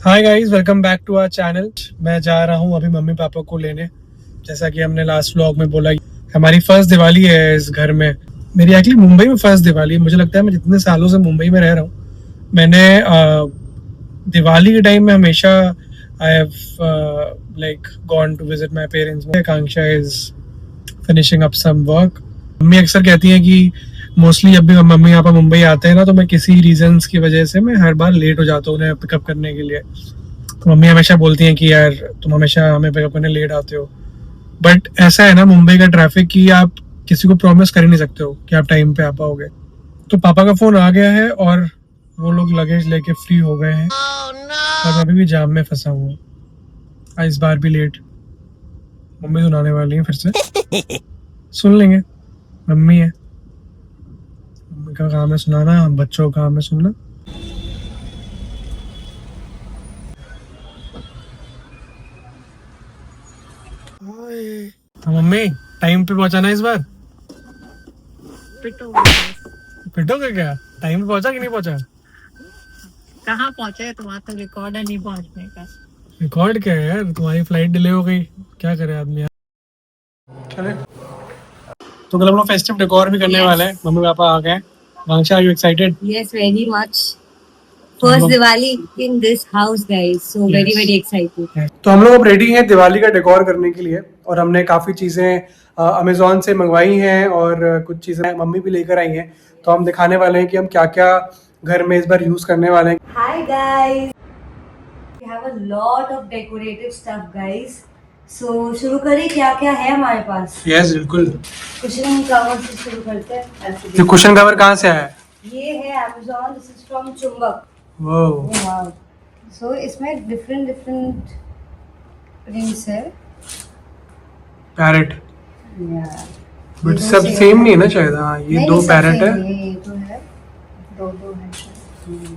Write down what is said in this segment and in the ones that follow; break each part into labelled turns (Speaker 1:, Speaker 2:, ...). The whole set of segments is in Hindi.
Speaker 1: Hi guys, welcome back to our channel. मैं जा रहा हूँ अभी मम्मी पापा को लेने। जैसा कि हमने लास्ट व्लॉग में बोला, हमारी फर्स्ट दिवाली है इस घर में। मेरी एक्चुअली मुंबई में फर्स्ट दिवाली है। मुझे लगता है मैं जितने सालों से मुंबई में रह रहा हूँ, मैंने दिवाली के टाइम में हमेशा I have like gone to visit my parents. Akanksha is finishing up some work. Mummy अक्सर कहती हैं कि मोस्टली जब भी मम्मी पापा मुंबई आते हैं ना, तो मैं किसी रीजंस की वजह से मैं हर बार लेट हो जाता हूँ उन्हें पिकअप करने के लिए। तो मम्मी हमेशा बोलती हैं कि यार तुम हमेशा हमें पिकअप करने लेट आते हो। बट ऐसा है ना मुंबई का ट्रैफिक कि आप किसी को प्रॉमिस कर ही नहीं सकते हो कि आप टाइम पे आ पाओगे। तो पापा का फोन आ गया है और वो लोग लगेज लेके फ्री हो गए हैं। और मैं अभी भी जाम में फंसा हूँ, इस बार भी लेट। मम्मी सुनाने वाली है फिर से। सुन लेंगे, मम्मी है, मम्मी का काम है सुनाना, हम बच्चों का काम है सुनना। तो मम्मी टाइम पे पहुंचाना इस बार। पिटोगे क्या? टाइम पे पहुंचा कि नहीं पहुंचा?
Speaker 2: कहाँ पहुंचे? तुम्हारा तो रिकॉर्ड है नहीं पहुंचने का।
Speaker 1: रिकॉर्ड क्या है यार, तुम्हारी फ्लाइट डिले हो गई, क्या करे आदमी यार। चले तो कल हम लोग फेस्टिव डेकोर भी करने वाले हैं। मम्मी पापा आ गए। Akanksha, are you excited?
Speaker 2: Yes, very much. First Diwali in this house, guys. So very very excited.
Speaker 1: तो हम लोग अब रेडी हैं दिवाली का डेकोर करने के लिए, और हमने काफ़ी चीज़ें अमेजोन से मंगवाई हैं और कुछ चीज़ें मम्मी भी लेकर आई हैं। तो हम दिखाने वाले हैं कि हम क्या क्या घर में इस बार यूज़ करने वाले हैं।
Speaker 2: Hi guys. We have a lot of decorative stuff, guys. So शुरू करें, क्या क्या है हमारे पास?
Speaker 1: यस बिल्कुल।
Speaker 2: कुशन कवर से शुरू करते हैं।
Speaker 1: ये कुशन कवर कहाँ से आया है?
Speaker 2: ये है Amazon. This is from चुंबक।
Speaker 1: वाह।
Speaker 2: So इसमें different rings है।
Speaker 1: पैरेट।
Speaker 2: Yeah.
Speaker 1: बट सब सेम नहीं है ना शायद। हाँ, ये दो पैरेट है।
Speaker 2: ये तो है, दो है।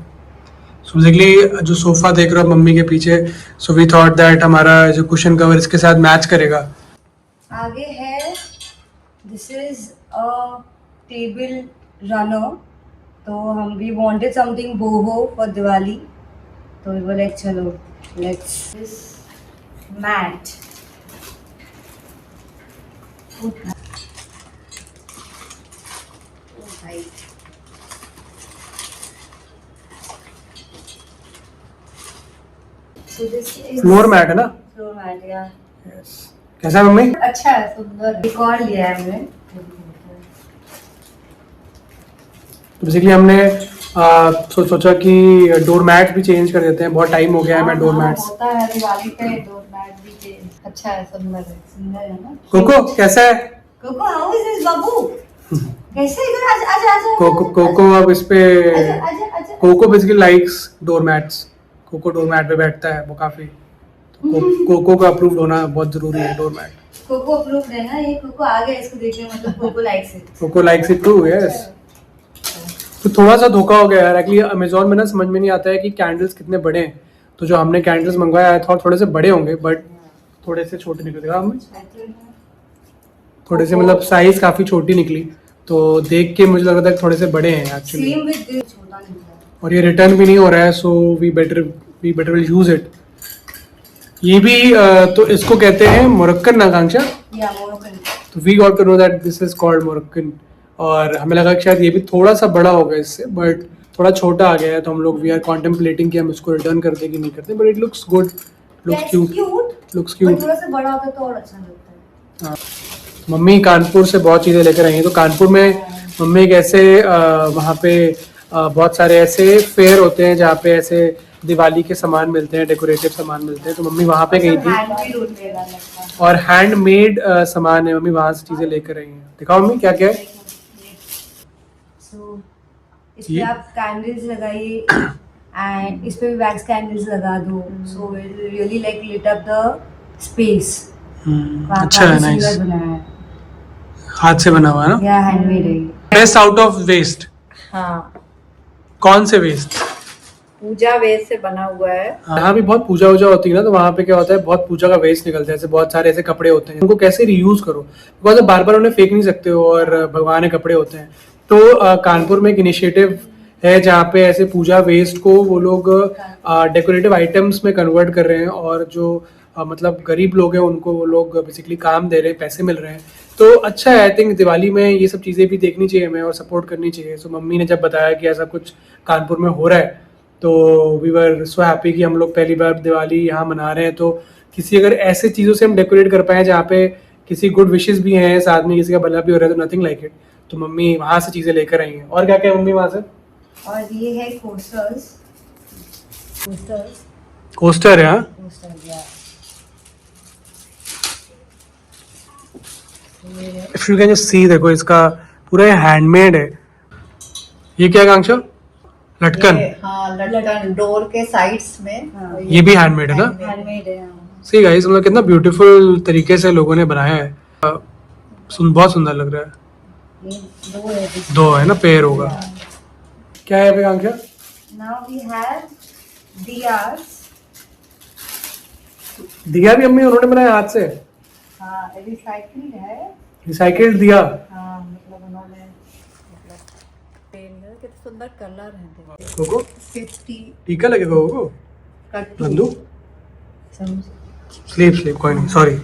Speaker 1: सो बेसिकली जो सोफा देख रहे हो मम्मी के पीछे, सो वी थॉट दैट हमारा जो कुशन कवर इसके साथ मैच करेगा।
Speaker 2: आगे है, this is a table runner. तो हम we wanted something boho for Diwali, तो वी वर लाइक चलो let's this mat.
Speaker 1: Floor mat है ना?
Speaker 2: फ्लोर मैट, या
Speaker 1: यस। कैसा है मम्मी?
Speaker 2: अच्छा है, सुंदर। एक और लिया है हमने।
Speaker 1: तो बेसिकली हमने सोचा कि डोर मैट भी चेंज कर देते हैं। बहुत टाइम हो गया है मैं डोर मैट्स।
Speaker 2: होता है दिवाली पे डोर मैट भी चेंज। अच्छा है, सुंदर है ना?
Speaker 1: कोको कैसा है?
Speaker 2: कोको हाउ इज दिस बाबू? कैसे? इधर आजा आजा आजा।
Speaker 1: कोको अब इस पे
Speaker 2: आजा आजा आजा।
Speaker 1: Coco basically likes door mats. Coco door mat पे बैठता है वो काफी। तो कोको का अप्रूव्ड होना बहुत जरूरी है डोर मैट।
Speaker 2: कोको अप्रूव्ड है ना? ये कोको आ गया, इसको देखने मतलब Coco likes it.
Speaker 1: Coco likes it too, yes. तो थोड़ा सा धोखा हो गया यार। एक्चुअली अमेजोन में ना समझ में नहीं आता है कि कैंडल्स कितने बड़े हैं। तो जो हमने कैंडल्स मंगवाया था थोड़े से बड़े होंगे, बट थोड़े से छोटे निकले। हमें थोड़े से मतलब साइज काफी छोटी निकली, तो देख के मुझे लग रहा था थोड़े से बड़े हैं एक्चुअली।
Speaker 2: सेम विद दिस, छोटा निकला।
Speaker 1: और ये रिटर्न भी नहीं हो रहा है, so we better will use it. ये भी तो इसको कहते हैं मोरक्कन आकांक्षा।
Speaker 2: या मोरक्कन।
Speaker 1: तो we got to know that this is called Moroccan. और हमें लगा कि शायद ये भी थोड़ा सा बड़ा होगा इससे, बट थोड़ा छोटा आ गया है। तो हम लोग वी आर कॉन्टेम्पलेटिंग कि हम इसको रिटर्न कर दे कि नहीं करते। But it looks good, looks cute, looks cute.
Speaker 2: थोड़ा सा बड़ा होता तो और अच्छा लगता है।
Speaker 1: हाँ। मम्मी कानपुर से बहुत चीज़ें लेकर आई हैं। तो कानपुर में मम्मी एक ऐसे वहाँ पे बहुत सारे ऐसे फेयर होते हैं जहाँ पे ऐसे दिवाली के सामान मिलते हैं, डेकोरेटिव सामान मिलते हैं। तो मम्मी वहाँ पे गई थी और हैंडमेड सामान है, मम्मी वहाँ से चीज़ें लेकर आई हैं। दिखाओ मम्मी क्या क्या है।
Speaker 2: इसमें आप कैंडल्स लगाइए एंड इस पे भी वैक्स कैंडल्स लगा दो। So it really like lit up the space.
Speaker 1: अच्छा है, नाइस। हाथ से बना हुआ है ना?
Speaker 2: या हैंडमेड है।
Speaker 1: Best out of waste.
Speaker 2: हाँ,
Speaker 1: कौन से वेस्ट?
Speaker 2: पूजा वेस्ट से बना हुआ है।
Speaker 1: यहाँ भी बहुत पूजा वूजा होती है ना, तो वहाँ पे क्या होता है, बहुत पूजा का वेस्ट निकलता है। ऐसे बहुत सारे ऐसे कपड़े होते हैं, उनको कैसे रीयूज करो, बिकॉज बार बार उन्हें फेंक नहीं सकते हो और भगवान के कपड़े होते हैं। तो कानपुर में एक इनिशिएटिव है जहाँ पे ऐसे पूजा वेस्ट को वो लोग डेकोरेटिव आइटम्स में कन्वर्ट कर रहे हैं, और जो मतलब गरीब लोग हैं उनको वो लोग बेसिकली काम दे रहे हैं, पैसे मिल रहे हैं। तो अच्छा है, आई थिंक दिवाली में ये सब चीज़ें भी देखनी चाहिए हमें और सपोर्ट करनी चाहिए। सो मम्मी ने जब बताया कि ऐसा कुछ कानपुर में हो रहा है तो वी वर सो हैप्पी कि हम लोग पहली बार दिवाली यहाँ मना रहे हैं। तो किसी अगर ऐसे चीज़ों से हम डेकोरेट कर पाए जहाँ पे किसी गुड विशेस भी हैं, साथ में किसी का भला भी हो रहा है, तो नथिंग लाइक इट। तो मम्मी वहाँ से चीज़ें लेकर आई हैं। और क्या क्या है मम्मी वहाँ से?
Speaker 2: और ये है कोस्टर्स। कोस्टर्स
Speaker 1: कोस्टर है, हाँ।
Speaker 2: कोस्टर या
Speaker 1: if you can just see, देखो इसका पूरा हैंडमेड है। ये क्या है आकांक्षा? लटकन।
Speaker 3: हाँ, लटकन डोर के साइड्स में।
Speaker 2: हाँ।
Speaker 1: ये भी हैंडमेड है ना?
Speaker 2: हैंडमेड है।
Speaker 1: सी गाइस, मतलब कितना ब्यूटीफुल तरीके से लोगों ने बनाया है। बहुत सुंदर लग रहा है।
Speaker 2: ये दो है।
Speaker 1: दो है ना, पेयर होगा। क्या है अभी Akanksha?
Speaker 2: Now we have diyas.
Speaker 1: दिया भी अम्मी उन्होंने बनाया हाथ से?
Speaker 3: हाँ, रिसाइकिल है।
Speaker 1: रिसाइकिल्ड दिया।
Speaker 3: हाँ, मतलब उन्होंने कितने सुंदर कलर हैं।
Speaker 1: कोको
Speaker 3: 50
Speaker 1: टीका लगेगा कोको?
Speaker 3: कट्टू।
Speaker 1: नंदू स्लीप कोई नहीं, सॉरी।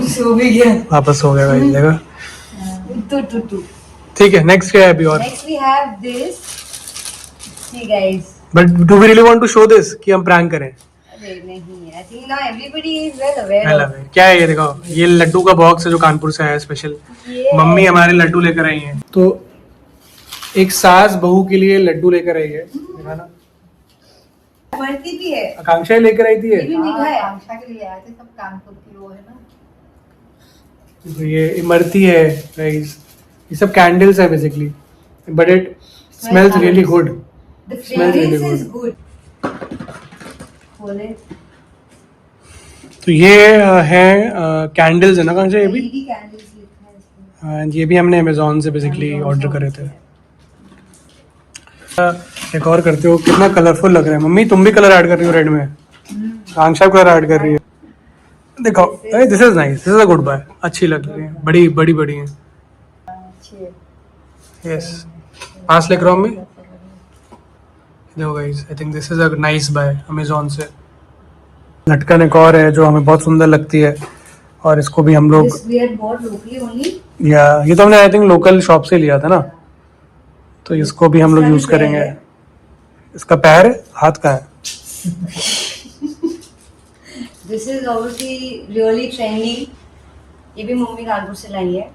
Speaker 2: सो भी गया।
Speaker 1: वापस हो गया गाइस, देखा।
Speaker 2: टू
Speaker 1: ठीक है, नेक्स्ट क्या है अभी? और
Speaker 2: next we have this. See guys,
Speaker 1: but do we really want to show this कि हम प्रैंक करें?
Speaker 2: अरे नहीं, I think now everybody is well aware.
Speaker 1: Well aware. क्या है ये? देखो, ये लड्डू का बॉक्स है जो कानपुर से आया है स्पेशल। मम्मी हमारे लड्डू लेकर आई हैं। तो एक सास बहू के लिए लड्डू लेकर आई है, देखा ना।
Speaker 2: इमरती भी है।
Speaker 1: आकांक्षा ही लेकर आई थी
Speaker 2: ये भी मीठा है।
Speaker 3: आकांक्षा के लिए आए थे, सब कानपुर की वो है ना।
Speaker 1: तो ये इमरती है गाइस। ये सब कैंडल्स है basically, but it smells really good.
Speaker 2: The
Speaker 1: Smells really
Speaker 2: fragrance is
Speaker 1: good.
Speaker 2: Good. खोले।
Speaker 1: तो ये है कैंडल्स है ना आकांक्षा, ये भी।
Speaker 2: LED कैंडल्स लिखा है इसमें।
Speaker 1: हाँ, ये भी हमने अमेजोन से बेसिकली ऑर्डर करे थे। एक और करते हो, कितना कलरफुल लग रहा है। मम्मी तुम भी कलर ऐड कर रही हो रेड में, आकांक्षा कलर ऐड कर रही है। देखो, this is nice, this is a good buy. अच्छी लग रही है, बड़ी बड़ी बड़ी है।
Speaker 2: अच्छी है।
Speaker 1: यस, पास लेकर आओ मम्मी। देखो guys, I think this is a nice bye Amazon से। लटकन एक और है जो हमें बहुत सुंदर लगती है, और इसको भी हम लोग,
Speaker 2: This we had bought locally only.
Speaker 1: या ये तो हमने आई थिंक लोकल शॉप से लिया था ना, तो इसको भी हम लोग यूज करेंगे। इसका पैर है, हाथ का है।
Speaker 2: This is obviously really trendy. ये भी मम्मी कानपुर से लाई है।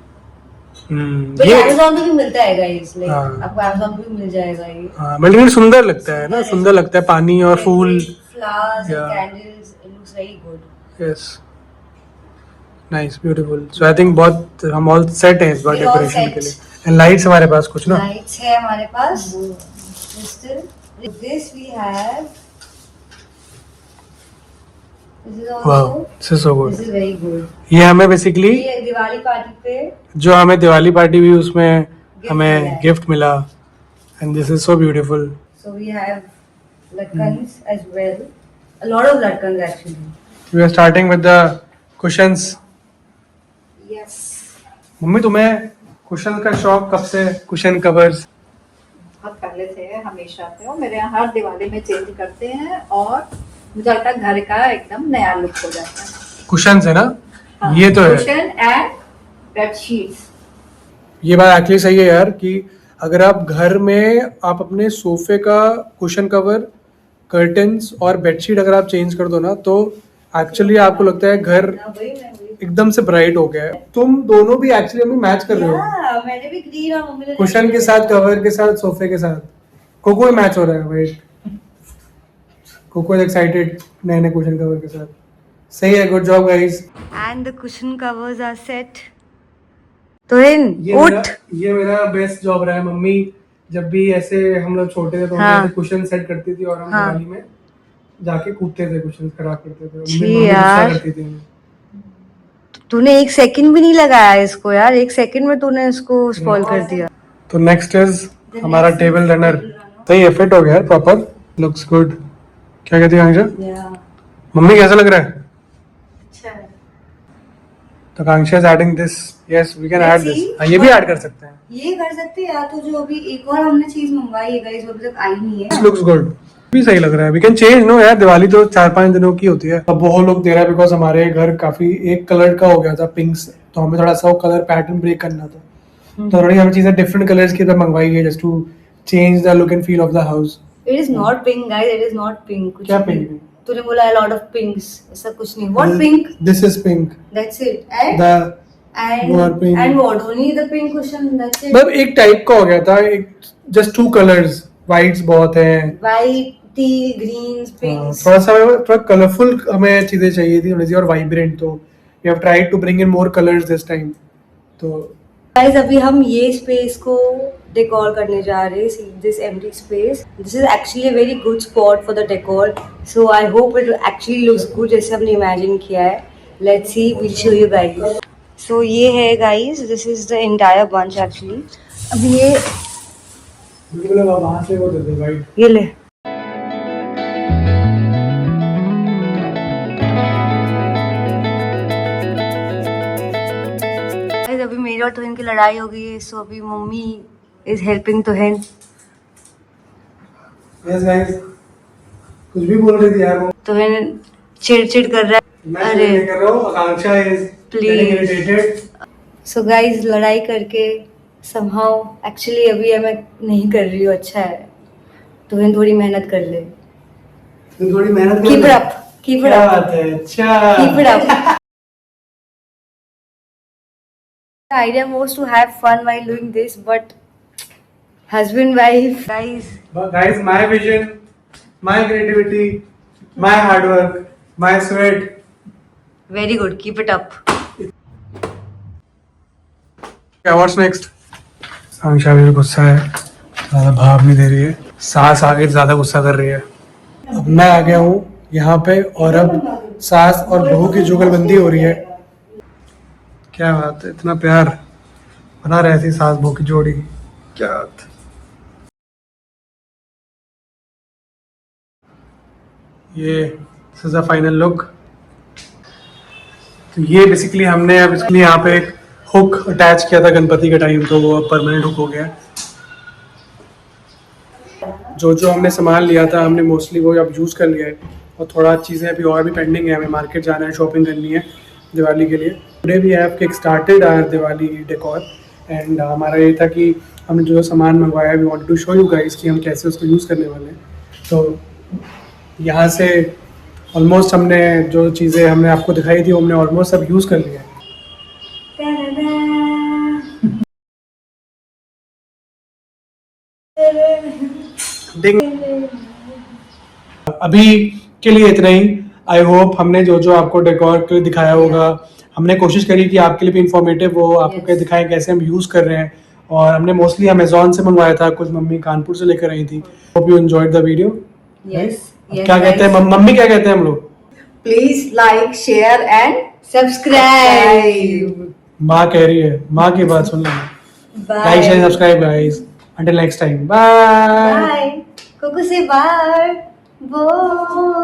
Speaker 2: बट
Speaker 1: ये
Speaker 2: Amazon पे भी मिलता है गाइस, लाइक
Speaker 1: हाँ।
Speaker 2: आपको Amazon पे भी मिल जाएगा ये।
Speaker 1: हाँ, बट ये सुंदर लगता है ना, सुंदर लगता है। पानी और फूल।
Speaker 2: Flowers
Speaker 1: Yeah.
Speaker 2: And candles, it looks very good.
Speaker 1: Yes, nice, beautiful. So I think बहुत हम ऑल सेट हैं इस बार
Speaker 2: We all
Speaker 1: डेकोरेशन के
Speaker 2: set.
Speaker 1: लिए। एंड लाइट्स हमारे पास कुछ ना।
Speaker 2: लाइट्स है हमारे पास। Crystal. With this we have. This is
Speaker 1: wow,
Speaker 2: also.
Speaker 1: This is so good.
Speaker 2: This is very good.
Speaker 1: ये हमें बेसिकली
Speaker 2: ये दिवाली पार्टी पे
Speaker 1: जो हमें दिवाली पार्टी भी उसमें
Speaker 2: मिला
Speaker 1: हमें
Speaker 2: है।
Speaker 1: गिफ्ट मिला, and this is so beautiful.
Speaker 2: So we have latkans as well. A lot of latkans actually.
Speaker 1: We are starting with the cushions.
Speaker 2: Yes.
Speaker 1: Mummy तुम्हें कुशन का शौक कब से? कुशन कवर्स
Speaker 3: बहुत पहले से है, हमेशा से। और मेरे यहाँ हर दिवाली में चेंज करते हैं, और मुझे लगता है घर का एकदम नया लुक हो जाता है।
Speaker 1: कुशन्स है ना?
Speaker 3: हाँ,
Speaker 1: ये तो है।
Speaker 3: Cushion and bedsheets.
Speaker 1: ये बात एक्चुअली सही है यार, कि अगर आप घर में आप अपने सोफे का कुशन कवर, कर्टन्स और बेडशीट अगर आप चेंज कर दो ना, तो एक्चुअली आपको लगता है घर एकदम से ब्राइट हो गया है। तुम दोनों भी एक्चुअली हमें मैच कर रहे हो,
Speaker 2: Yeah, मैंने भी ग्रीन और मम्मी ने
Speaker 1: कुशन के साथ, कवर के साथ, सोफे के साथ। कोको मैच हो रहा है। वेट, कोको इज एक्साइटेड नए नए कुशन कवर के साथ। सही है, good job guys.
Speaker 2: And the cushion covers are set. तो इन उठ।
Speaker 1: ये मेरा बेस्ट जॉब रहा है। मम्मी जब भी ऐसे हम लोग छोटे थे तो
Speaker 2: हाँ।
Speaker 1: हम कुशन सेट करती थी, और हम
Speaker 2: हाँ।
Speaker 1: दिवाली में जाके कूदते थे, कुशन खराब करते थे।
Speaker 2: छी
Speaker 1: मम्मी गुस्सा
Speaker 2: यार।
Speaker 1: करती थी हमें।
Speaker 2: तूने एक सेकंड भी नहीं लगाया इसको यार, एक सेकंड में तूने इसको स्पॉइल कर दिया।
Speaker 1: तो नेक्स्ट इज हमारा टेबल रनर। सही है, फिट हो गया है प्रॉपर, लुक्स गुड। क्या कहती है आंशा?
Speaker 2: Yeah.
Speaker 1: मम्मी कैसा लग रहा है?
Speaker 3: अच्छा है।
Speaker 1: तो Akanksha is adding this. Yes we can
Speaker 2: Let's
Speaker 1: add this.
Speaker 2: see.
Speaker 1: ये भी ऐड कर सकते हैं.
Speaker 2: ये कर सकते हैं, या तो जो अभी एक और हमने चीज मंगवाई है गाइस, वो अभी तक आई नहीं है.
Speaker 1: This looks good. भी सही लग रहा है. वी कैन चेंज नो यार. दिवाली तो 4-5 दिनों की होती है. अब वो लोग दे रहा है बिकॉज हमारे घर काफी एक कलर का हो गया था पिंक से, तो हमें थोड़ा सा वो कलर पैटर्न ब्रेक करना था. तो थोड़ी हमें चीजें डिफरेंट कलर्स की तरह मंगवाई है just to change the look and feel of the house.
Speaker 2: It is not pink guys, it is not pink.
Speaker 1: क्या पिंक है?
Speaker 2: तूने बोला a lot of pinks, ऐसा कुछ नहीं. What pink?
Speaker 1: This is pink.
Speaker 2: That's it. And
Speaker 1: the what pink?
Speaker 2: and what? Only the pink cushion. That's it.
Speaker 1: मतलब एक टाइप का हो गया था. एक जस्ट 2 कलर्स. वाइट्स बहुत हैं.
Speaker 2: White, tea, greens, pinks.
Speaker 1: थोड़ा सा थोड़ा कलरफुल हमें चीजें चाहिए थी थोड़ी सी और वाइब्रेंट. तो we have tried to bring in more colours this time. तो
Speaker 2: गाइस अभी हम ये स्पेस को डेकोर करने जा रहे हैं. See this empty space. This is actually a very good spot for the decor. So I hope it actually looks good जैसे हमने इमेजिन किया है. Let's see, will show you guys. So ये है guys, this is the entire bunch actually. अब ये
Speaker 1: वहां से वो दे दे वाइट.
Speaker 2: ये ले. Guys, अभी मेरी और तुहिन की लड़ाई हो गई है. सो अभी mummy is helping Tuhin.
Speaker 1: Yes guys. कुछ भी बोल रही थी यार वो.
Speaker 2: तुहिन चिड़ कर रहा है.
Speaker 1: मैं नहीं कर रहा हूँ. Akanksha is
Speaker 2: Please.
Speaker 1: Irritated.
Speaker 2: So guys लड़ाई करके somehow एक्चुअली अभी मैं नहीं कर रही हूँ. अच्छा है, तुहिन थोड़ी मेहनत कर ले.
Speaker 1: तुम थोड़ी मेहनत कर.
Speaker 2: Keep it up, keep it
Speaker 1: क्या
Speaker 2: अप,
Speaker 1: बात है. अच्छा
Speaker 2: keep it up. The idea was to have fun while doing this, but husband wife guys.
Speaker 1: guys, my vision, my creativity, my hard work, my sweat.
Speaker 2: Very good, keep it up.
Speaker 1: क्या what's next? आकांक्षा भी गुस्सा है. ज्यादा भाव नहीं दे रही है. सास आगे ज्यादा गुस्सा कर रही है. अब मैं आ गया हूँ यहाँ पे और अब सास और बहू की जुगलबंदी हो रही है. क्या बात है. इतना प्यार बना रहे थी सास बहू की जोड़ी. क्या बात. ये this is the final look. तो ये बेसिकली हमने अब इसके लिए यहाँ पे एक हुक अटैच किया था गणपति के टाइम, तो वो अब परमानेंट हुक हो गया. जो हमने सामान लिया था हमने मोस्टली वो अब यूज़ कर लिया है और थोड़ा चीज़ें अभी और भी पेंडिंग है. हमें मार्केट जाना है, शॉपिंग करनी है दिवाली के लिए. Today we have kickstarted our Diwali decor and हमारा ये था कि हमने जो सामान मंगवाया we wanted to show you guys कि हम कैसे उसको यूज़ करने वाले हैं. तो यहाँ से ऑलमोस्ट हमने जो चीज़ें हमने आपको दिखाई थी वो हमने ऑलमोस्ट सब यूज़ कर लिया है. डिंग. अभी के लिए इतना ही. आई होप हमने जो आपको डेकोर के लिए दिखाया होगा, हमने कोशिश करी कि आपके लिए भी इंफॉर्मेटिव हो, आपको
Speaker 2: Yes.
Speaker 1: क्या दिखाएं कैसे हम यूज़ कर रहे हैं. और हमने मोस्टली अमेजोन से मंगवाया था, कुछ मम्मी कानपुर से लेकर आई थी. Hope you enjoyed the video.
Speaker 2: Yes.
Speaker 1: क्या कहते हैं मम्मी, क्या कहते हैं हम लोग?
Speaker 3: Please like share and
Speaker 2: Subscribe.
Speaker 1: माँ कह रही है, माँ की बात सुन लेना. Like share
Speaker 2: Bye.
Speaker 1: Subscribe guys. Until next time. Bye.
Speaker 2: Bye. Kuku say bye. Bye.